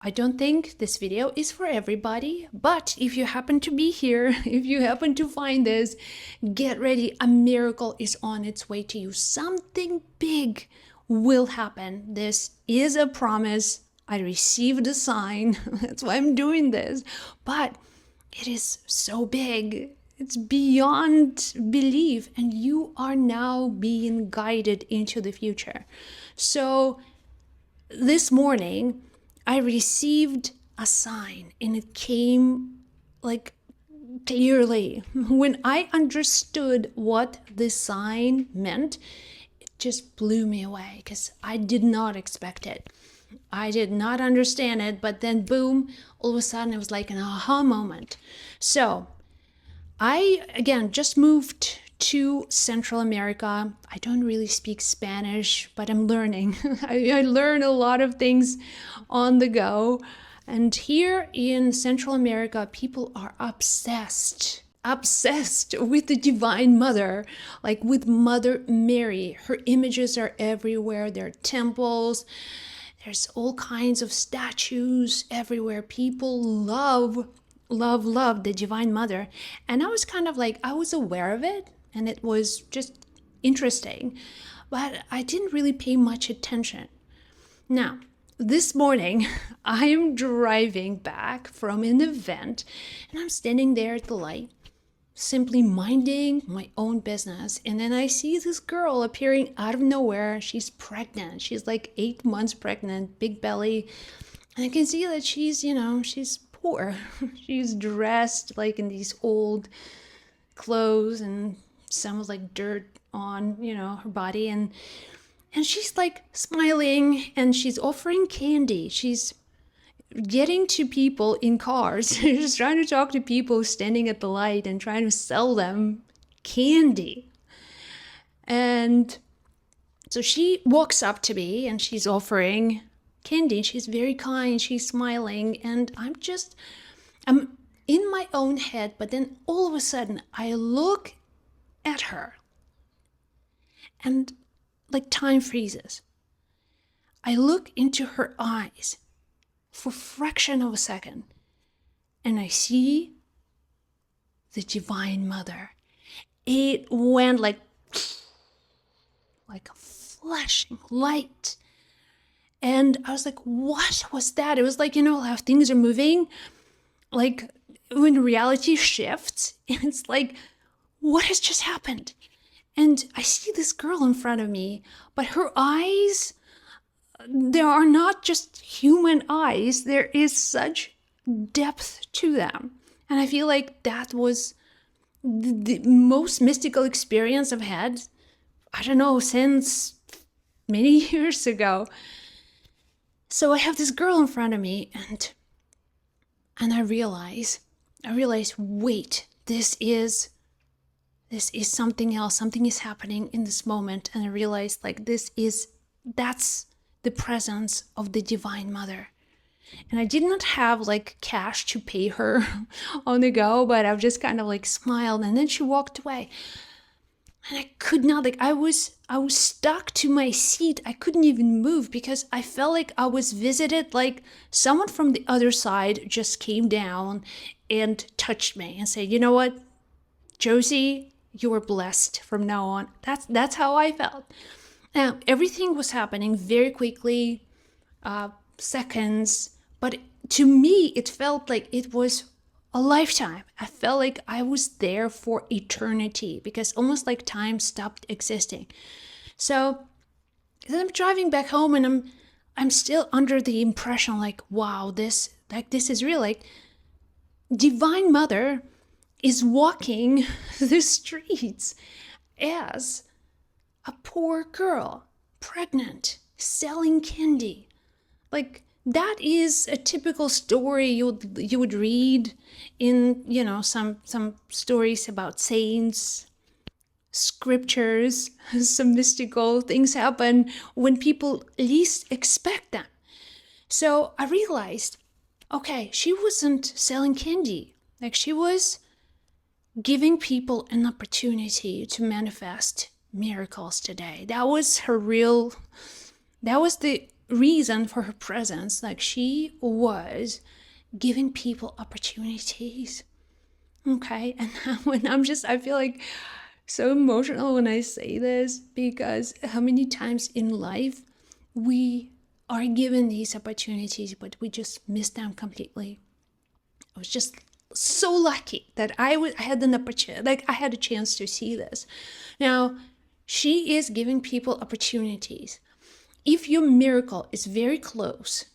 I don't think this video is for everybody, but if you happen to be here, if you happen to find this, get ready. A miracle is on its way to you. Something big will happen. This is a promise. I received a sign. That's why I'm doing this. But it is so big. It's beyond belief, and you are now being guided into the future. So this morning, I received a sign, and it came like clearly. When I understood what this sign meant, it just blew me away because I did not expect it. I did not understand it, but then boom, all of a sudden it was like an aha moment. So I, again, just moved to Central America. I don't really speak Spanish, but I'm learning. I learn a lot of things on the go. And here in Central America, people are obsessed with the Divine Mother, like with Mother Mary. Her images are everywhere. There are temples. There's all kinds of statues everywhere. People love the Divine Mother. And I was kind of like, I was aware of it, and it was just interesting, but I didn't really pay much attention. Now, this morning, I am driving back from an event, and I'm standing there at the light, simply minding my own business. And then I see this girl appearing out of nowhere. She's pregnant. She's like 8 months pregnant, big belly. And I can see that she's, she's poor. She's dressed like in these old clothes, and some was like dirt on, her body. And she's like smiling, and she's offering candy. She's getting to people in cars. She's trying to talk to people standing at the light and trying to sell them candy. And so she walks up to me and she's offering candy. She's very kind. She's smiling. And I'm in my own head. But then all of a sudden I look at her and like time freezes. I look into her eyes for a fraction of a second, and I see the Divine Mother. It went like a flashing light. And I was like, what was that? It was like, how things are moving, like when reality shifts, and it's like, what has just happened? And I see this girl in front of me, but her eyes, there are not just human eyes. There is such depth to them. And I feel like that was the most mystical experience I've had, I don't know, since many years ago. So I have this girl in front of me, and I realize, wait, this is something else. Something is happening in this moment. And I realized like that's the presence of the Divine Mother. And I did not have like cash to pay her on the go, but I just kind of like smiled, and then she walked away. And I could not, like, I was stuck to my seat. I couldn't even move because I felt like I was visited, like someone from the other side just came down and touched me and said, you know what, Josie, you are blessed from now on. That's how I felt. Now, everything was happening very quickly, seconds, but to me, it felt like it was a lifetime. I felt like I was there for eternity because almost like time stopped existing. So then I'm driving back home, and I'm still under the impression like, wow, this is real. Like, Divine Mother is walking the streets as a poor girl, pregnant, selling candy. Like, that is a typical story you would read in, some stories about saints, scriptures. Some mystical things happen when people least expect them. So I realized, okay, she wasn't selling candy. Like, she was giving people an opportunity to manifest miracles today. That was the reason for her presence. Like, she was giving people opportunities. Okay. And when I feel like so emotional when I say this, because how many times in life we are given these opportunities, but we just miss them completely. I was just so lucky that I had an opportunity, like I had a chance to see this. Now, she is giving people opportunities. If your miracle is very close,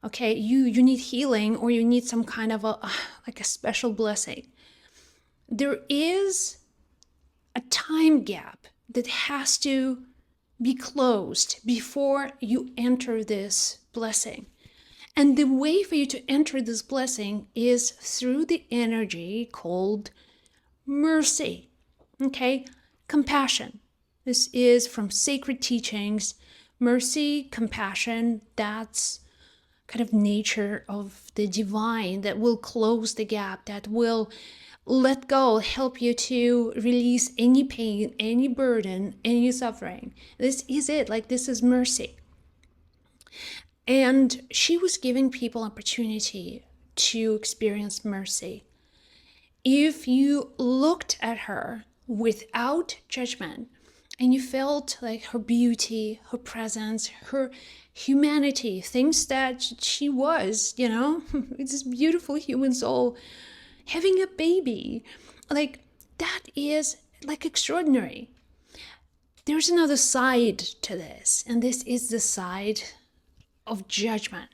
okay, you need healing, or you need some kind of a like a special blessing, there is a time gap that has to be closed before you enter this blessing. And the way for you to enter this blessing is through the energy called mercy. Okay? Compassion. This is from sacred teachings. Mercy, compassion, that's kind of nature of the divine that will close the gap, that will let go, help you to release any pain, any burden, any suffering. This is it. Like, this is mercy. And she was giving people opportunity to experience mercy. If you looked at her without judgment, and you felt like her beauty, her presence, her humanity, things that she was, it's this beautiful human soul having a baby, like, that is like extraordinary. There's another side to this, and this is the side of judgment.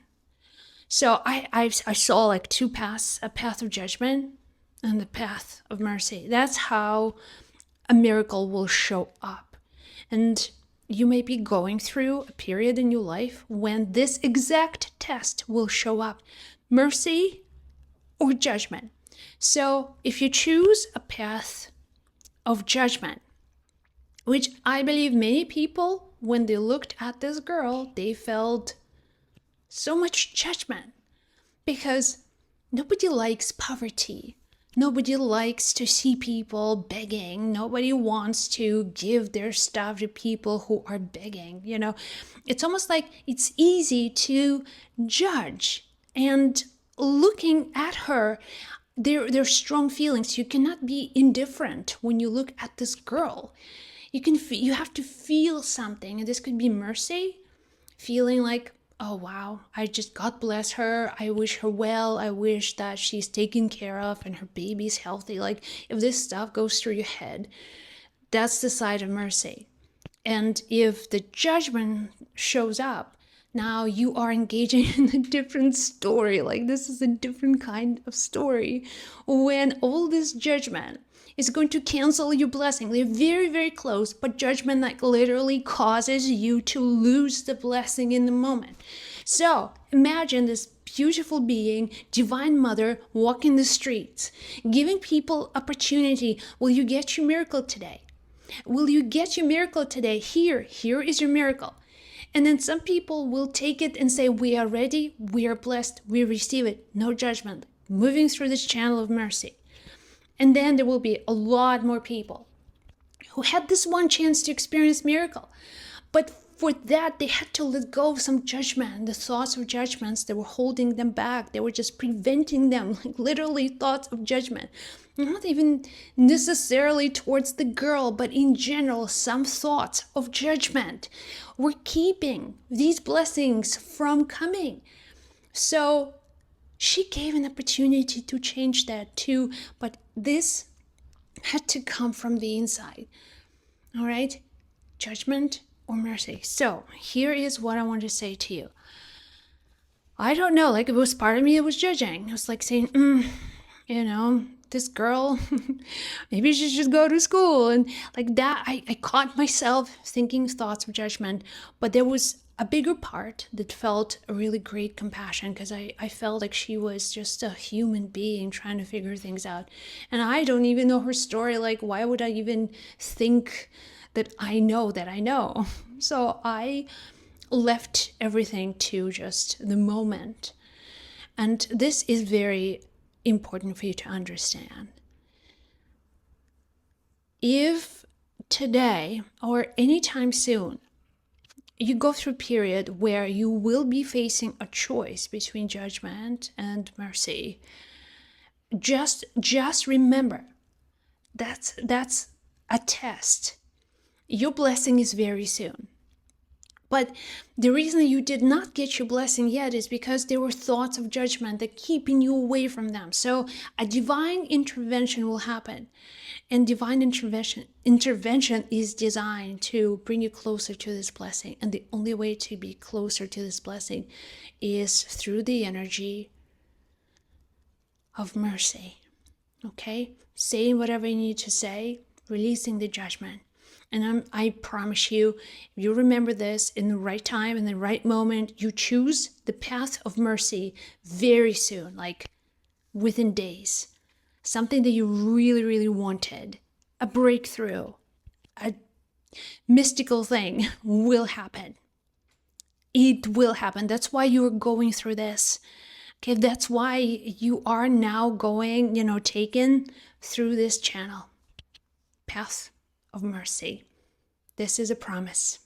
So I saw like two paths, a path of judgment and the path of mercy. That's how a miracle will show up. And you may be going through a period in your life when this exact test will show up: mercy or judgment. So if you choose a path of judgment, which I believe many people, when they looked at this girl, they felt so much judgment, because nobody likes poverty. Nobody likes to see people begging. Nobody wants to give their stuff to people who are begging. It's almost like it's easy to judge. And looking at her, there's strong feelings. You cannot be indifferent when you look at this girl. You have to feel something, and this could be mercy, feeling like, oh wow, God bless her. I wish her well. I wish that she's taken care of and her baby's healthy. Like, if this stuff goes through your head, that's the side of mercy. And if the judgment shows up, now you are engaging in a different story. Like, this is a different kind of story when all this judgment is going to cancel your blessing. They're very, very close, but judgment like literally causes you to lose the blessing in the moment. So imagine this beautiful being, divine mother, walking the streets, giving people opportunity. Will you get your miracle today? Will you get your miracle today? Here is your miracle. And then some people will take it and say, we are ready, we are blessed, we receive it, no judgment, moving through this channel of mercy. And then there will be a lot more people who had this one chance to experience miracle. But for that, they had to let go of some judgment, the thoughts of judgments that were holding them back. They were just preventing them, like literally thoughts of judgment. Not even necessarily towards the girl, but in general, some thoughts of judgment were keeping these blessings from coming. So she gave an opportunity to change that too, but this had to come from the inside. All right? Judgment or mercy. So here is what I want to say to you. I don't know, like, it was part of me that was judging. It was like saying, this girl, maybe she should go to school. And like that, I caught myself thinking thoughts of judgment, but there was a bigger part that felt a really great compassion, because I felt like she was just a human being trying to figure things out. And I don't even know her story. Like, why would I even think that I know that I know? So I left everything to just the moment. And this is very important for you to understand. If today or anytime soon you go through a period where you will be facing a choice between judgment and mercy. Just remember, that's a test. Your blessing is very soon. But the reason you did not get your blessing yet is because there were thoughts of judgment that keeping you away from them. So a divine intervention will happen. And divine intervention is designed to bring you closer to this blessing. And the only way to be closer to this blessing is through the energy of mercy. Okay? Saying whatever you need to say, releasing the judgment. And I promise you, if you remember this in the right time, in the right moment, you choose the path of mercy very soon, like within days. Something that you really, really wanted, a breakthrough, a mystical thing will happen. It will happen. That's why you're going through this. Okay, that's why you are now going, taken through this channel. Path of mercy. This is a promise.